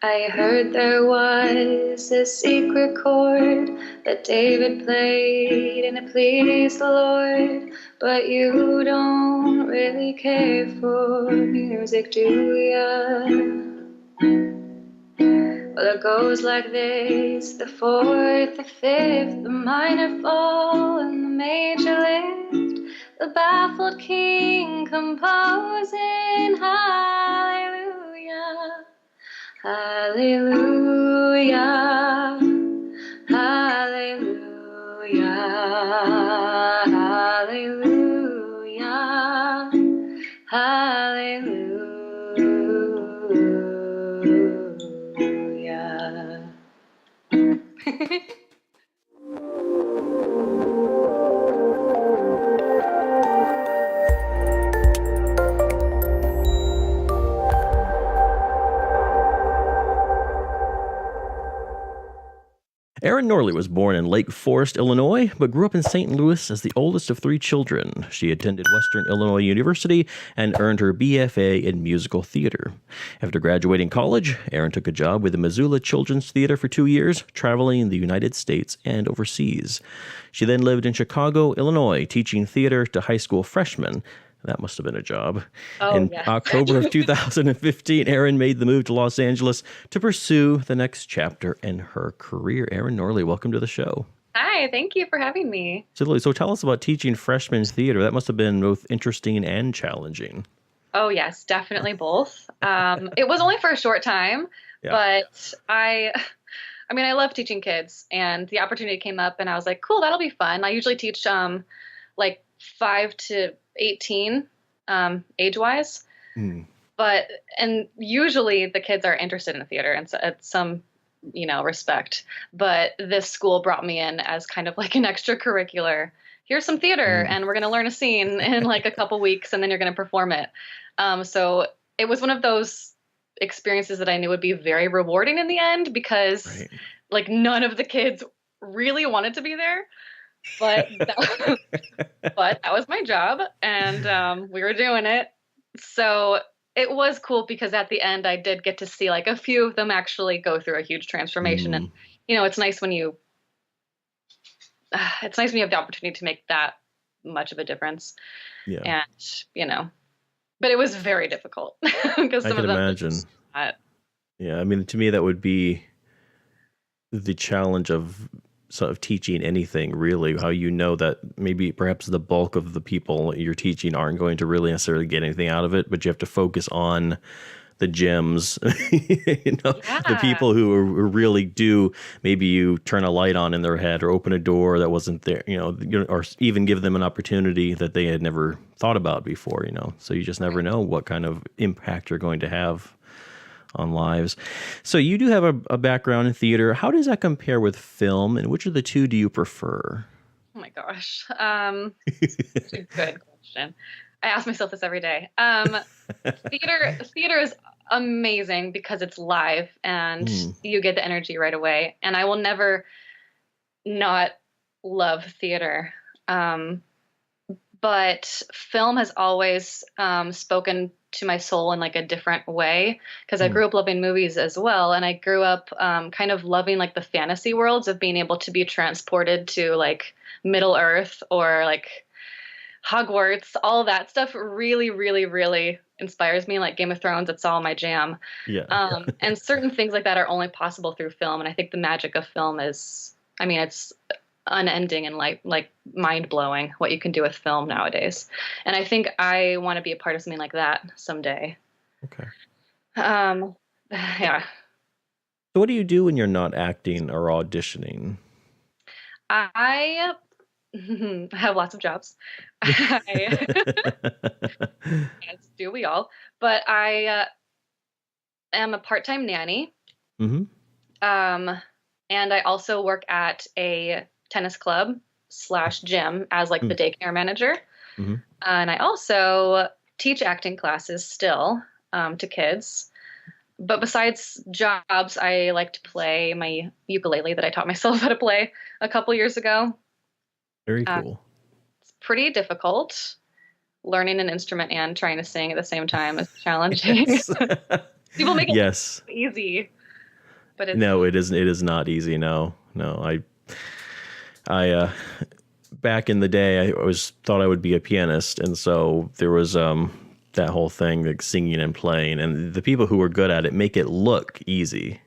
I heard there was a secret chord that David played and it pleased the Lord. But you don't really care for music, do ya? Well, it goes like this: the fourth, the fifth, the minor fall, and the major lift. The baffled king composing hallelujah. Hallelujah, hallelujah, hallelujah, hallelujah. Erin Norlie was born in Lake Forest, Illinois, but grew up in St. Louis as the oldest of three children. She attended Western Illinois University and earned her BFA in musical theater. After graduating college, Erin took a job with the Missoula Children's Theater for 2 years, traveling the United States and overseas. She then lived in Chicago, Illinois, teaching theater to high school freshmen. That must have been a job. In October of 2015, Erin made the move to Los Angeles to pursue the next chapter in her career. Erin Norlie, welcome to the show. Hi, thank you for having me. So tell us about teaching freshman theater. That must have been both interesting and challenging. Oh, yes, definitely both. It was only for a short time, but I love teaching kids, and the opportunity came up, and I was like, cool, that'll be fun. I usually teach like 5 to 18 age-wise, and usually the kids are interested in the theater and at some respect, but this school brought me in as kind of like an extracurricular. Here's some theater and we're going to learn a scene in like a couple weeks and then you're going to perform it. So it was one of those experiences that I knew would be very rewarding in the end, because like none of the kids really wanted to be there. But that was my job, and we were doing it. So it was cool because at the end I did get to see like a few of them actually go through a huge transformation. And it's nice when you have the opportunity to make that much of a difference. And but it was very difficult because some I can of them imagine. Yeah, I mean, to me that would be the challenge of sort of teaching anything, really, how that maybe perhaps the bulk of the people you're teaching aren't going to really necessarily get anything out of it, but you have to focus on the gems, the people who really do. Maybe you turn a light on in their head or open a door that wasn't there, or even give them an opportunity that they had never thought about before, so you just never know what kind of impact you're going to have on lives. So you do have a background in theater. How does that compare with film, and which of the two do you prefer? Oh my gosh. That's a good question. I ask myself this every day. Theater is amazing because it's live and you get the energy right away. And I will never not love theater. But film has always spoken to my soul in like a different way, because I grew up loving movies as well, and I grew up kind of loving like the fantasy worlds of being able to be transported to like Middle Earth or like Hogwarts. All that stuff really, really, really inspires me. Like Game of Thrones, it's all my jam. And certain things like that are only possible through film, and I think the magic of film is, it's unending and like mind-blowing what you can do with film nowadays. And I think I want to be a part of something like that someday. Okay. Yeah. So what do you do when you're not acting or auditioning? I have lots of jobs. As do we all. But I am a part-time nanny. And I also work at a tennis club / gym as like the daycare manager. And I also teach acting classes still to kids. But besides jobs, I like to play my ukulele that I taught myself how to play a couple years ago. Very cool. It's pretty difficult. Learning an instrument and trying to sing at the same time is challenging. People make it easy. but it's No, it isn't. It is not easy. No, no. I back in the day, I always thought I would be a pianist, and so there was that whole thing like singing and playing, and the people who are good at it make it look easy.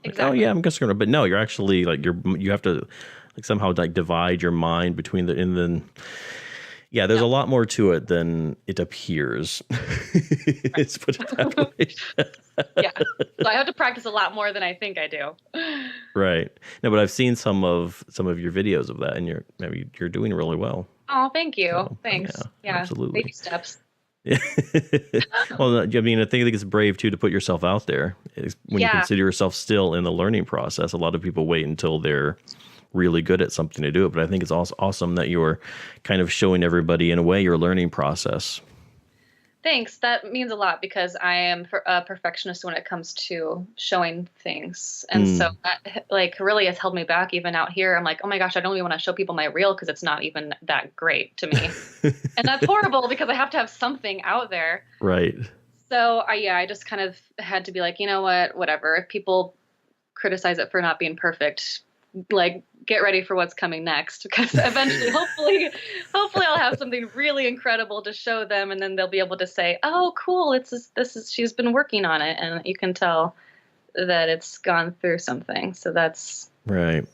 Like, exactly. oh yeah, I'm just gonna. But no, you're actually like you have to like somehow like divide your mind between the and then. Yeah, there's a lot more to it than it appears. Let's put it that way. Yeah. So I have to practice a lot more than I think I do. Right. No, but I've seen some of your videos of that, and you're doing really well. Oh, thank you. So, Thanks. Yeah. absolutely. Baby steps. Yeah. Well, I mean, I think it's brave too to put yourself out there. When you consider yourself still in the learning process, a lot of people wait until they're really good at something to do it. But I think it's also awesome that you're kind of showing everybody in a way your learning process. Thanks. That means a lot because I am a perfectionist when it comes to showing things. And so that like really has held me back even out here. I'm like, oh my gosh, I don't even want to show people my reel because it's not even that great to me. And that's horrible because I have to have something out there. Right. So I just kind of had to be like, you know what, whatever. If people criticize it for not being perfect, like get ready for what's coming next because eventually hopefully I'll have something really incredible to show them and then they'll be able to say, oh cool, she's been working on it, and you can tell that it's gone through something. So that's right.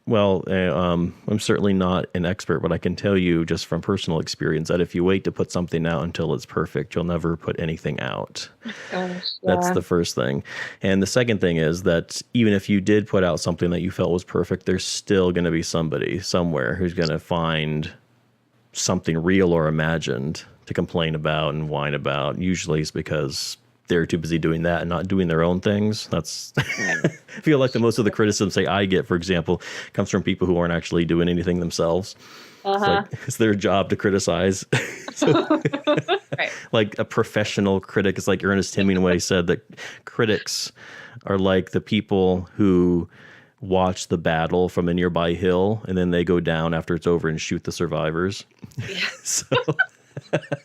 Well, I'm certainly not an expert, but I can tell you just from personal experience that if you wait to put something out until it's perfect, you'll never put anything out. gosh, That's the first thing. And the second thing is that even if you did put out something that you felt was perfect, there's still going to be somebody somewhere who's going to find something real or imagined to complain about and whine about. Usually it's because they're too busy doing that and not doing their own things. That's I feel like the most of the criticism, say I get, for example, comes from people who aren't actually doing anything themselves. It's their job to criticize. right. Like a professional critic, it's like Ernest Hemingway said that critics are like the people who watch the battle from a nearby hill and then they go down after it's over and shoot the survivors. Yeah. So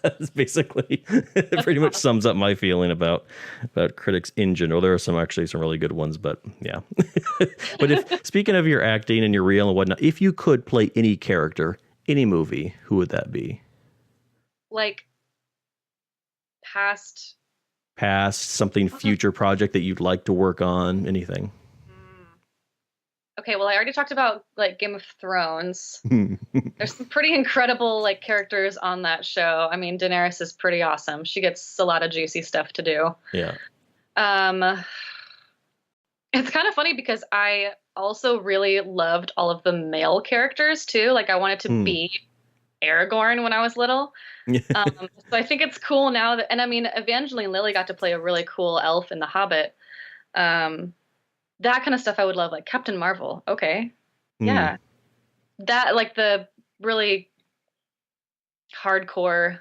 it's basically it pretty much sums up my feeling about critics in general. There are some really good ones, but yeah. But speaking of your acting and your reel and whatnot, if you could play any character, any movie, who would that be? Like past something, future project that you'd like to work on, anything. Okay, well, I already talked about like Game of Thrones. There's some pretty incredible like characters on that show. I mean, Daenerys is pretty awesome. She gets a lot of juicy stuff to do. Yeah. It's kind of funny because I also really loved all of the male characters too. Like I wanted to be Aragorn when I was little. So I think it's cool now that, and I mean, Evangeline Lilly got to play a really cool elf in The Hobbit. That kind of stuff I would love, like Captain Marvel. Okay. Yeah. That, like the really hardcore,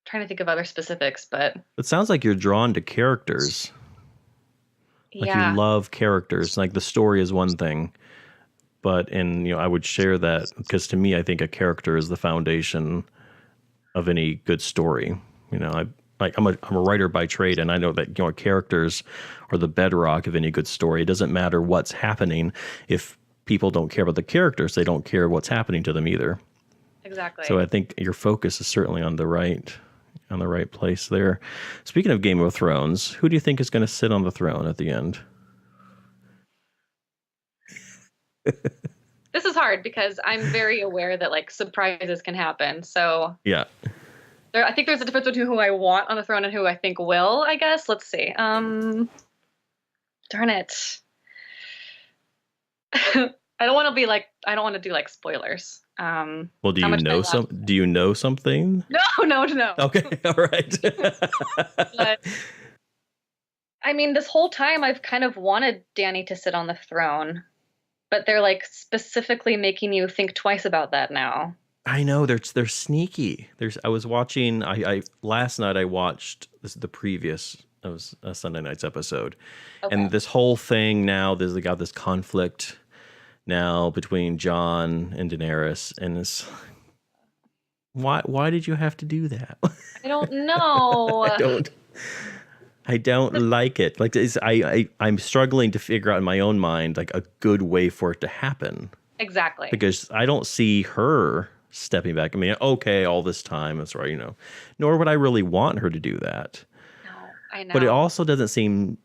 trying to think of other specifics, but. It sounds like you're drawn to characters. Like you love characters. Like the story is one thing, but, and, I would share that because to me, I think a character is the foundation of any good story. I'm a writer by trade, and I know that characters are the bedrock of any good story. It doesn't matter what's happening if people don't care about the characters; they don't care what's happening to them either. Exactly. So I think your focus is certainly on the right place there. Speaking of Game of Thrones, who do you think is going to sit on the throne at the end? This is hard because I'm very aware that like surprises can happen. So yeah. I think there's a difference between who I want on the throne and who I think will, I guess. Let's see. Darn it. I don't want to do like spoilers. Well, do you know something? No. Okay. All right. But, I mean, this whole time I've kind of wanted Dany to sit on the throne, but they're like specifically making you think twice about that now. I know they're sneaky. I was watching. Last night I watched it was a Sunday night's episode, and this whole thing now. They got this conflict now between Jon and Daenerys, and it's why did you have to do that? I don't know. I don't like it. Like I'm struggling to figure out in my own mind like a good way for it to happen. Exactly. Because I don't see her stepping back. I mean, okay, all this time, that's right, nor would I really want her to do that. No, I know. But it also doesn't seem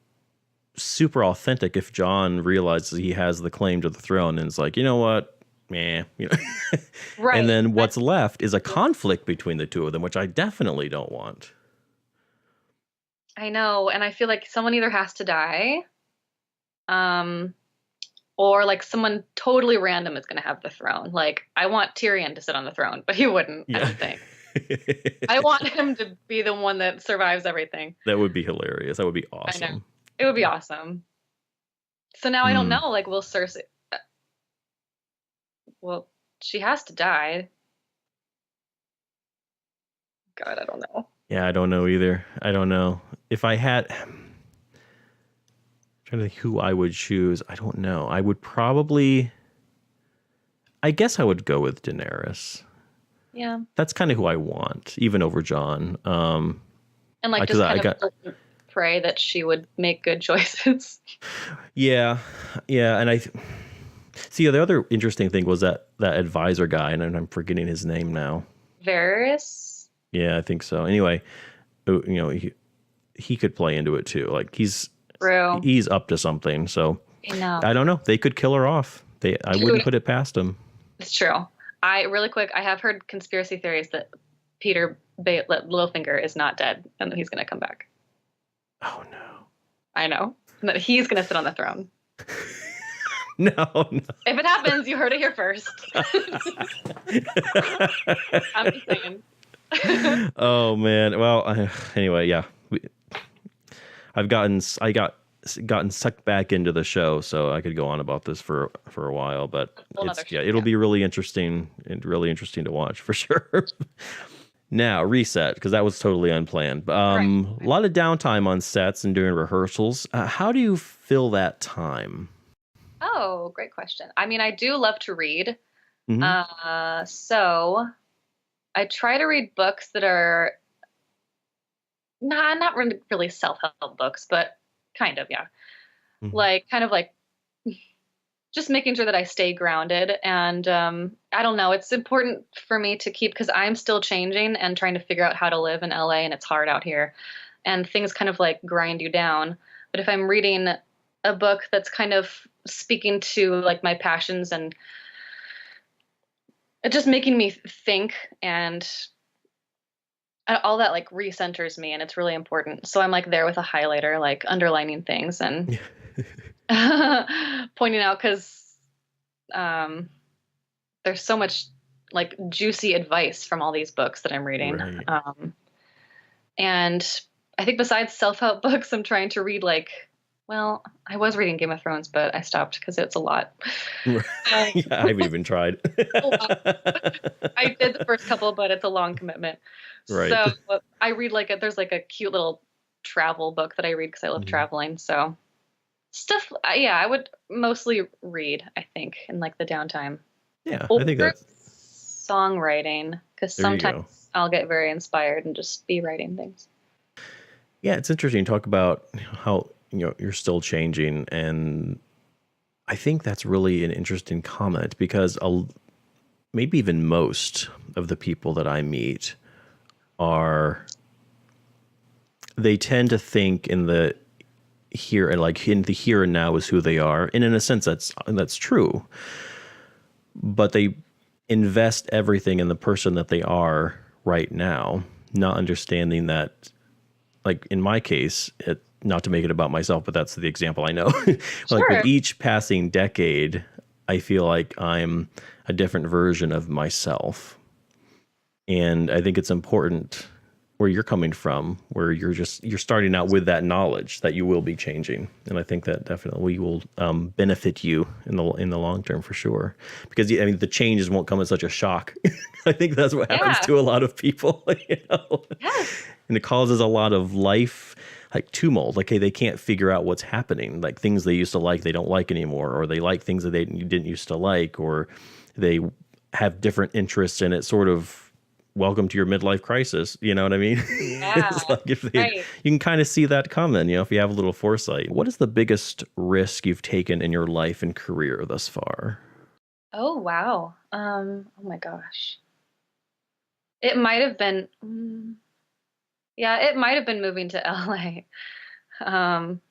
super authentic if John realizes he has the claim to the throne and is like, you know what? Right. And then what's left is a conflict between the two of them, which I definitely don't want. I know. And I feel like someone either has to die, or like someone totally random is going to have the throne. Like I want Tyrion to sit on the throne, but he wouldn't, I don't think. I want him to be the one that survives everything. That would be hilarious. That would be awesome. I know. It would be awesome. So now I don't know, like, will Cersei... Well, she has to die. God, I don't know. Yeah, I don't know either. I don't know. If I had... I'm trying to think who I would choose. I don't know. I would probably... I guess I would go with Daenerys. Yeah. That's kind of who I want, even over John. And like just kind of pray that she would make good choices. Yeah. And I see the other interesting thing was that advisor guy, and I'm forgetting his name now. Varys? Yeah, I think so. Anyway, he could play into it too. Like he's up to something. So I don't know. They could kill her off. I wouldn't put it past him. It's true. Really quick, I have heard conspiracy theories that Peter Littlefinger is not dead and that he's going to come back. Oh, no. I know. And that he's going to sit on the throne. No. If it happens, you heard it here first. I'm just saying. Oh, man. Well, anyway, yeah. I got sucked back into the show, so I could go on about this for a while, but it'll be really interesting to watch for sure. Now, reset, because that was totally unplanned. A lot of downtime on sets and during rehearsals. How do you fill that time? Oh, great question. I mean, I do love to read. Mm-hmm. So I try to read books that are not really self-help books, but kind of, yeah. Mm-hmm. Like just making sure that I stay grounded. And I don't know, it's important for me to keep, because I'm still changing and trying to figure out how to live in LA, and it's hard out here. And things kind of like grind you down. But if I'm reading a book that's kind of speaking to like my passions and just making me think, and all that like recenters me, and it's really important. So I'm like there with a highlighter, like underlining things and pointing out, because there's so much like juicy advice from all these books that I'm reading. Right. And I think besides self-help books, I'm trying to read I was reading Game of Thrones, but I stopped because it's a lot. Yeah, I haven't even tried. I did the first couple, but it's a long commitment. Right. So I read there's a cute little travel book that I read because I love traveling. So stuff, I would mostly read, I think, in like the downtime. Yeah, I think that's songwriting, because sometimes I'll get very inspired and just be writing things. Yeah, it's interesting to talk about how you're still changing, and I think that's really an interesting comment, because maybe even most of the people that I meet they tend to think in the here and now is who they are, and in a sense that's true, but they invest everything in the person that they are right now, not understanding that, like in my case, not to make it about myself, but that's the example I know. Like with each passing decade, I feel like I'm a different version of myself. And I think it's important where you're coming from, where you're starting out with that knowledge that you will be changing. And I think that definitely will benefit you in the long term for sure. Because the changes won't come as such a shock. I think that's what happens to a lot of people, Yes. And it causes a lot of life like tumult. Like, hey, they can't figure out what's happening. Like things they used to like, they don't like anymore, or they like things that they didn't used to like, or they have different interests, and it sort of welcome to your midlife crisis. You know what I mean? Yeah, It's like if they, right. you can kind of see that coming, if you have a little foresight. What is the biggest risk you've taken in your life and career thus far? Oh wow. Oh my gosh. It might have been yeah, it might have been moving to LA. Um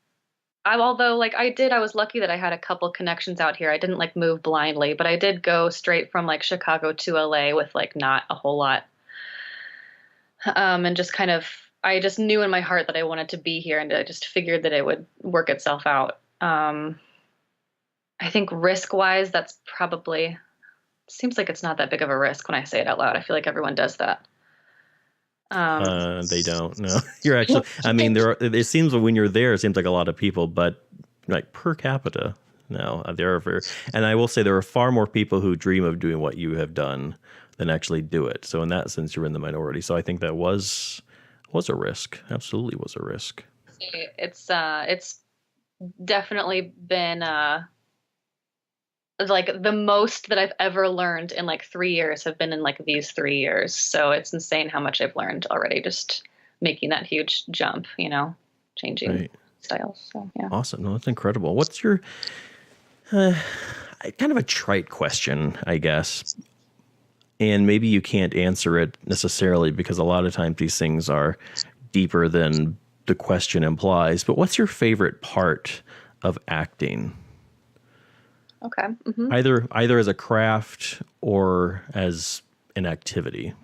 although like I was lucky that I had a couple connections out here. I didn't like move blindly, but I did go straight from like Chicago to LA with like not a whole lot. And just kind of I just knew in my heart that I wanted to be here and I just figured that it would work itself out. I think risk wise, that's probably seems like it's not that big of a risk when I say it out loud. I feel like everyone does that. Um, They don't. No, you're actually. I mean, there are. It seems when you're there, it seems like a lot of people, but like per capita, no, there are very. And I will say there are far more people who dream of doing what you have done than actually do it. So in that sense, you're in the minority. So I think that was a risk. Absolutely was a risk. it's definitely been like the most that I've ever learned in like 3 years have been in like these 3 years. So it's insane how much I've learned already just making that huge jump, changing Right. styles. So yeah. Awesome. No, that's incredible. What's your uh, kind of a trite question, I guess, and maybe you can't answer it necessarily because a lot of times these things are deeper than the question implies. But what's your favorite part of acting? Okay. Hmm. Either as a craft or as an activity.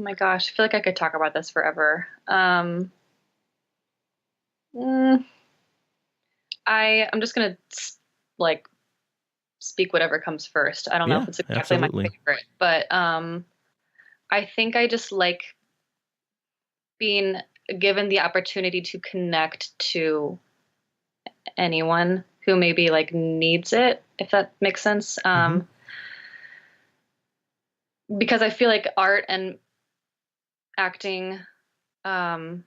Oh my gosh, I feel like I could talk about this forever. Mm, I'm just gonna like speak whatever comes first. I don't know Yeah, if it's exactly my absolutely. favorite, but I think I just like being given the opportunity to connect to anyone who maybe like needs it, if that makes sense. Hmm. Because I feel like art and acting, um,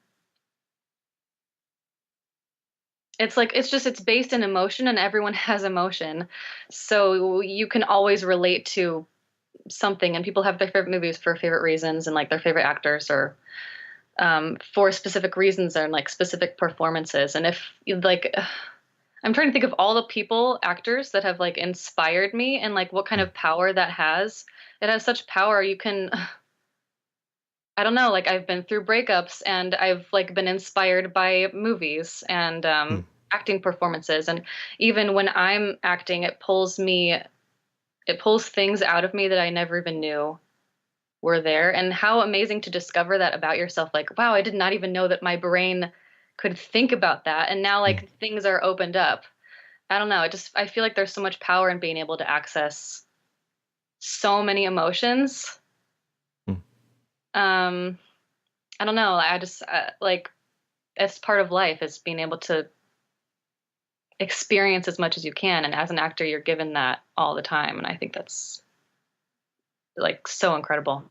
it's based in emotion and everyone has emotion. So you can always relate to something and people have their favorite movies for favorite reasons and like their favorite actors or for specific reasons and like specific performances. And if like I'm trying to think of all the people, actors that have like inspired me and like what kind of power that has. It has such power. You can, I don't know, like I've been through breakups and I've like been inspired by movies and acting performances. And even when I'm acting, it pulls things out of me that I never even knew were there. And how amazing to discover that about yourself. Like, wow, I did not even know that my brain could think about that. And now like things are opened up. I don't know. I feel like there's so much power in being able to access so many emotions. Um, I don't know. I just like it's part of life is being able to experience as much as you can. And as an actor, you're given that all the time. And I think that's like so incredible.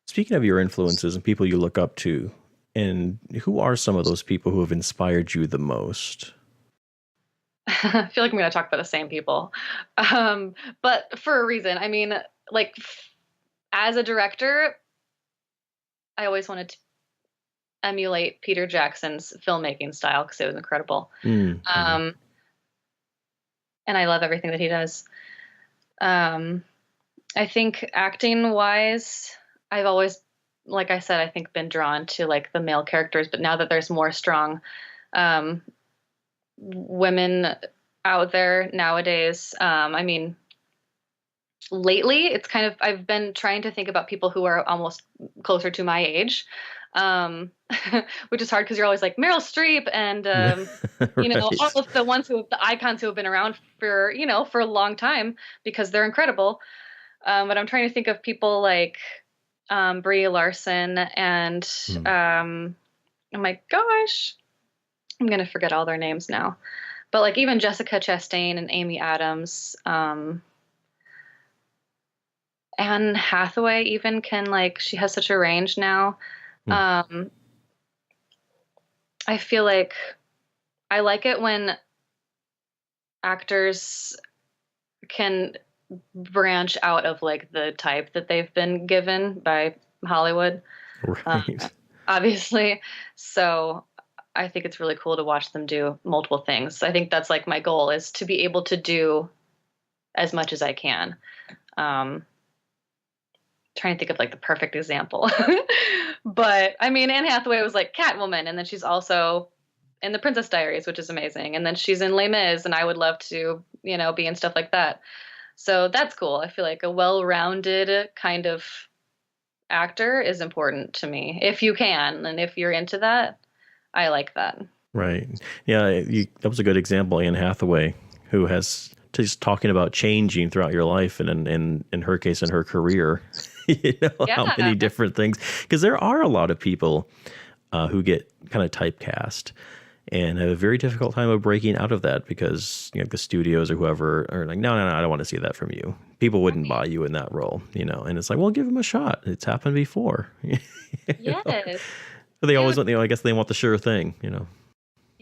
Speaking of your influences and people you look up to, and who are some of those people who have inspired you the most? I feel like I'm going to talk about the same people, but for a reason. I mean, like as a director, I always wanted to emulate Peter Jackson's filmmaking style because it was incredible. Um, and I love everything that he does. Um, I think acting wise, I've always, like I said, I think been drawn to like the male characters, but now that there's more strong um, women out there nowadays, I mean, lately it's kind of I've been trying to think about people who are almost closer to my age, um, which is hard because you're always like Meryl Streep and all Right. of the ones the icons who have been around for for a long time because they're incredible. But I'm trying to think of people like Brie Larson and oh my gosh, I'm gonna forget all their names now. But like even Jessica Chastain and Amy Adams, Anne Hathaway even can like she has such a range now. Um, I feel like I like it when actors can branch out of like the type that they've been given by Hollywood, uh, Right. obviously. So I think it's really cool to watch them do multiple things. I think that's like my goal is to be able to do as much as I can. Um, Trying to think of like the perfect example. But I mean, Anne Hathaway was like Catwoman, and then she's also in the Princess Diaries, which is amazing. And then she's in Les Mis, and I would love to, be in stuff like that. So that's cool. I feel like a well-rounded kind of actor is important to me if you can, and if you're into that, I like that. Right. Yeah, that was a good example, Anne Hathaway, who has just talking about changing throughout your life and in her case, in her career, how Yeah. many different things, because there are a lot of people who get kind of typecast and have a very difficult time of breaking out of that because the studios or whoever are like, no, I don't want to see that from you. People wouldn't buy you in that role, and it's like, well, give them a shot. It's happened before. Yes. But they always want, I guess they want the sure thing.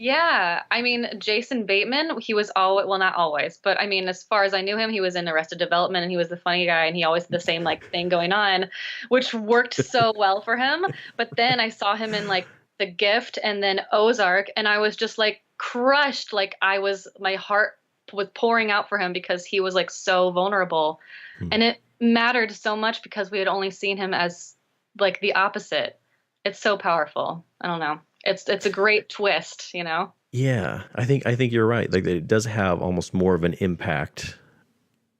Yeah, I mean, Jason Bateman, he was all well, not always, but I mean, as far as I knew him, he was in Arrested Development and he was the funny guy and he always had the same like thing going on, which worked so well for him. But then I saw him in like The Gift and then Ozark, and I was just like crushed. Like my heart was pouring out for him because he was like so vulnerable. And it mattered so much because we had only seen him as like the opposite. It's so powerful. I don't know. It's a great twist. Yeah, I think you're right. Like it does have almost more of an impact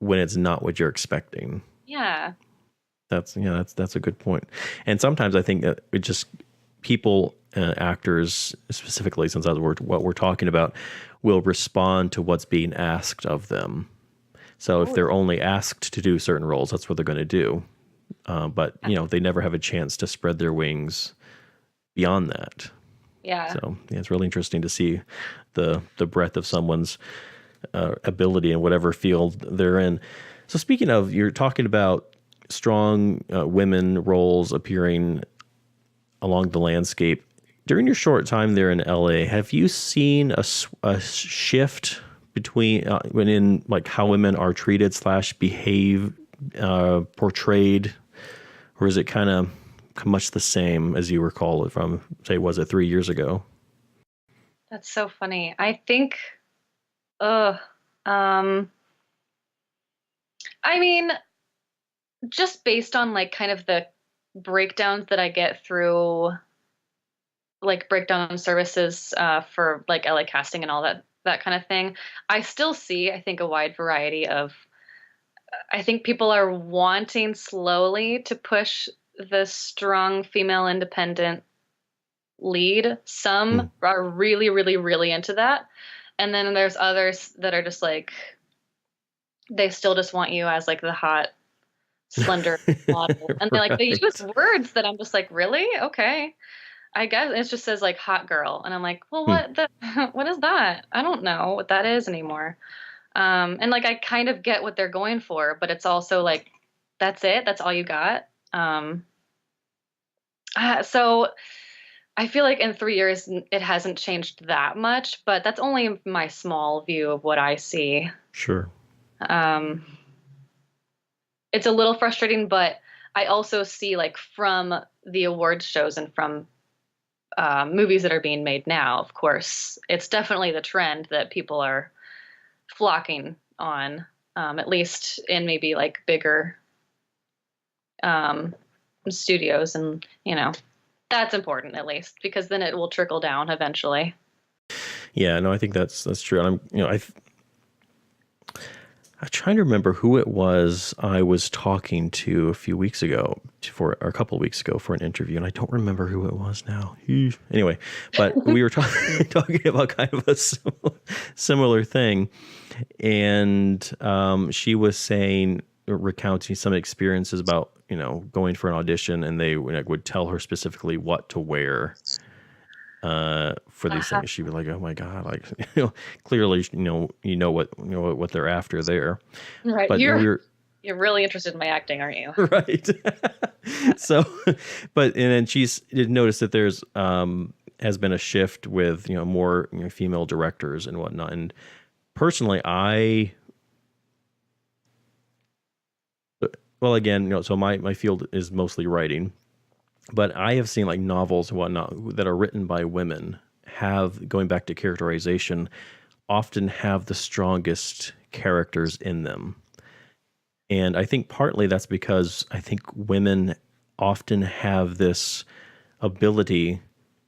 when it's not what you're expecting. Yeah. That's a good point. And sometimes I think that it just people, actors specifically, since that's what we're talking about, will respond to what's being asked of them. So if they're only asked to do certain roles, that's what they're going to do. But they never have a chance to spread their wings beyond that. Yeah. So it's really interesting to see the breadth of someone's ability in whatever field they're in. So speaking of, you're talking about strong women roles appearing along the landscape. During your short time there in LA, have you seen a shift between in like how women are treated / behave, portrayed, or is it kind of much the same as you recall it from, say, was it 3 years ago? That's so funny. I think, I mean, just based on like kind of the breakdowns that I get through like breakdown services for like LA casting and all that kind of thing, I still see, I think, a wide variety of, I think people are wanting slowly to push the strong female independent lead. Some are really, really, really into that. And then there's others that are just like, they still just want you as like the hot, slender model. And they use words that I'm just like, really? Okay. I guess it just says like hot girl. And I'm like, well, what is that? I don't know what that is anymore. And like, I kind of get what they're going for, but it's also like, that's it. That's all you got. So I feel like in 3 years, it hasn't changed that much, but that's only my small view of what I see. Sure. It's a little frustrating, but I also see like from the awards shows and from movies that are being made now, of course, it's definitely the trend that people are flocking on, at least in maybe like bigger studios, and that's important at least because then it will trickle down eventually. Yeah, no, I think that's true. And I'm trying to remember who it was I was talking to a couple of weeks ago for an interview, and I don't remember who it was now. Anyway, but we were talking about kind of a similar thing, and she was recounting some experiences about going for an audition, and they would tell her specifically what to wear for these things. She'd be like, "Oh my God!" Like, clearly, what they're after there. Right. But you're really interested in my acting, aren't you? Right. So, and then she's noticed that there's has been a shift with more female directors and whatnot. And personally, I well, again, so my field is mostly writing, but I have seen like novels and whatnot that are written by women have, going back to characterization, often have the strongest characters in them. And I think partly that's because I think women often have this ability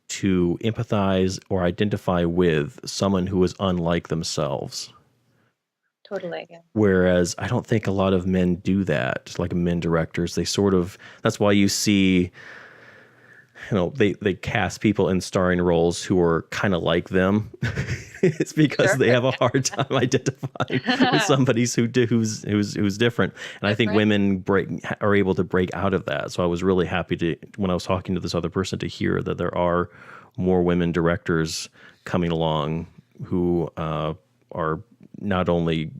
to empathize or identify with someone who is unlike themselves. Totally. Yeah. Whereas I don't think a lot of men do that. Like men directors, they sort of, that's why you see, they cast people in starring roles who are kind of like them. It's because Sure. they have a hard time identifying with somebody who's different. And I think women are able to break out of that. So I was really happy to, when I was talking to this other person, to hear that there are more women directors coming along who are not only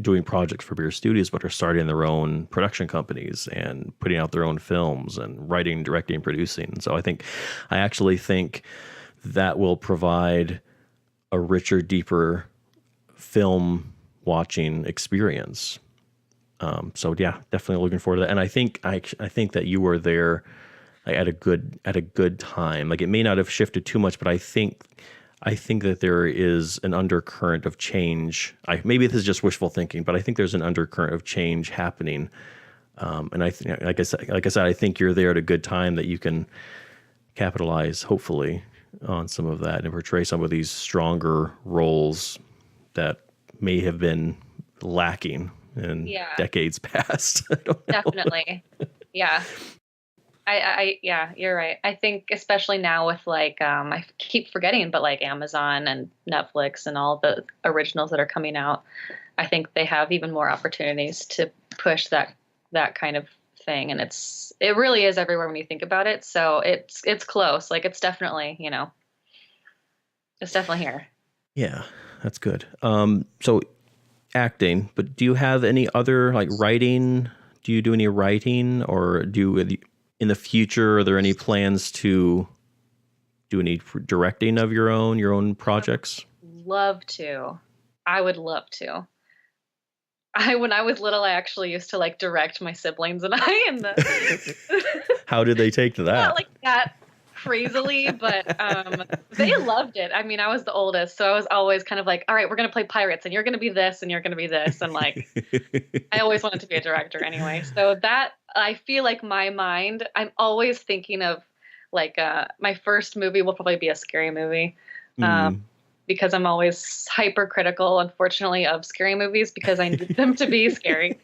doing projects for bigger studios, but are starting their own production companies and putting out their own films and writing, directing, producing. So I actually think that will provide a richer, deeper film watching experience. So yeah, definitely looking forward to that. And I think that you were there at a good time. Like, it may not have shifted too much, but I think that there is an undercurrent of change. Maybe this is just wishful thinking, but I think there's an undercurrent of change happening. And I think, like I said, I think you're there at a good time that you can capitalize, hopefully, on some of that and portray some of these stronger roles that may have been lacking in decades past. I don't know. Definitely. Yeah. Yeah, you're right. I think especially now with like, I keep forgetting, but like Amazon and Netflix and all the originals that are coming out, I think they have even more opportunities to push that kind of thing. And it really is everywhere when you think about it. So it's close. Like, it's definitely, it's definitely here. Yeah, that's good. So acting, but do you have any other, like, writing? Do you do any writing, or in the future, are there any plans to do any directing of your own projects? I would love to. When I was little, I actually used to like direct my siblings and I in the How did they take to that? Not like that crazily, but they loved it. I mean, I was the oldest, so I was always kind of like, all right, we're going to play pirates and you're going to be this and you're going to be this. And like, I always wanted to be a director anyway. So that, I feel like my mind, I'm always thinking of like, my first movie will probably be a scary movie. Because I'm always hypercritical, unfortunately, of scary movies because I need them to be scary.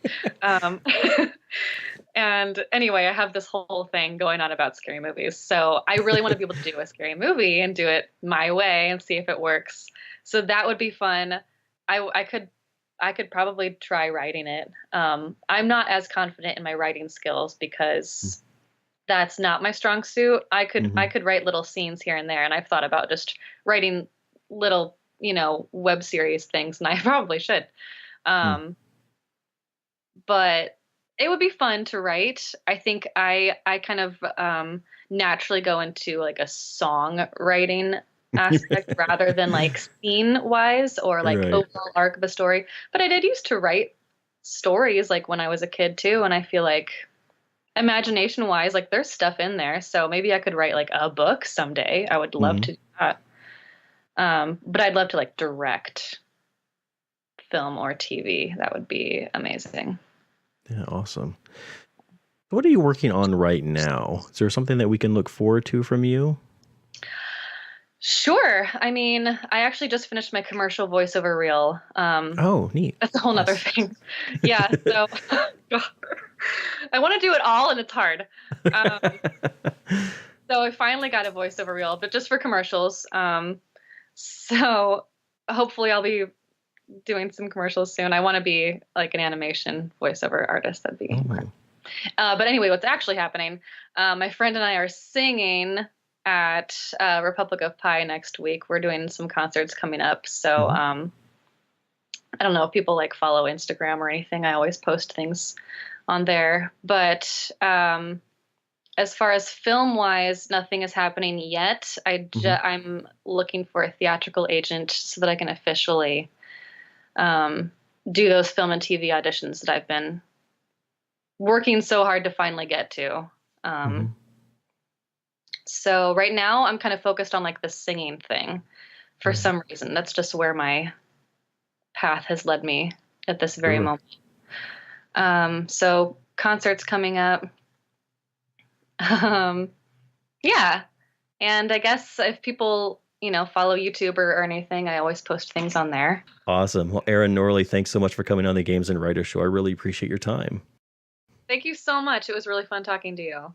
And anyway, I have this whole thing going on about scary movies. So I really want to be able to do a scary movie and do it my way and see if it works. So that would be fun. I could probably try writing it. I'm not as confident in my writing skills because that's not my strong suit. I could write little scenes here and there, and I've thought about just writing little, web series things, and I probably should. But it would be fun to write. I think I kind of naturally go into like a songwriting aspect rather than like scene wise or like overall arc of a story. But I did used to write stories like when I was a kid too, and I feel like imagination wise, like there's stuff in there. So maybe I could write like a book someday. I would love to do that. But I'd love to like direct film or TV. That would be amazing. Yeah, awesome. What are you working on right now? Is there something that we can look forward to from you? Sure. I mean, I actually just finished my commercial voiceover reel. Oh, neat. That's a whole nother thing. Yeah. So I want to do it all and it's hard. So I finally got a voiceover reel, but just for commercials. So hopefully I'll be doing some commercials soon. I want to be like an animation voiceover artist. That'd be fun. But anyway, what's actually happening, my friend and I are singing at Republic of Pie next week. We're doing some concerts coming up. So I don't know if people like follow Instagram or anything. I always post things on there. But as far as film-wise, nothing is happening yet. I'm looking for a theatrical agent so that I can officially do those film and TV auditions that I've been working so hard to finally get to. Mm-hmm. So right now I'm kind of focused on like the singing thing for Yeah. some reason. That's just where my path has led me at this very Sure. moment. So concerts coming up. Um, yeah. And I guess if people, follow YouTube or anything, I always post things on there. Awesome. Well, Erin Norlie, thanks so much for coming on the Games and Writers Show. I really appreciate your time. Thank you so much. It was really fun talking to you.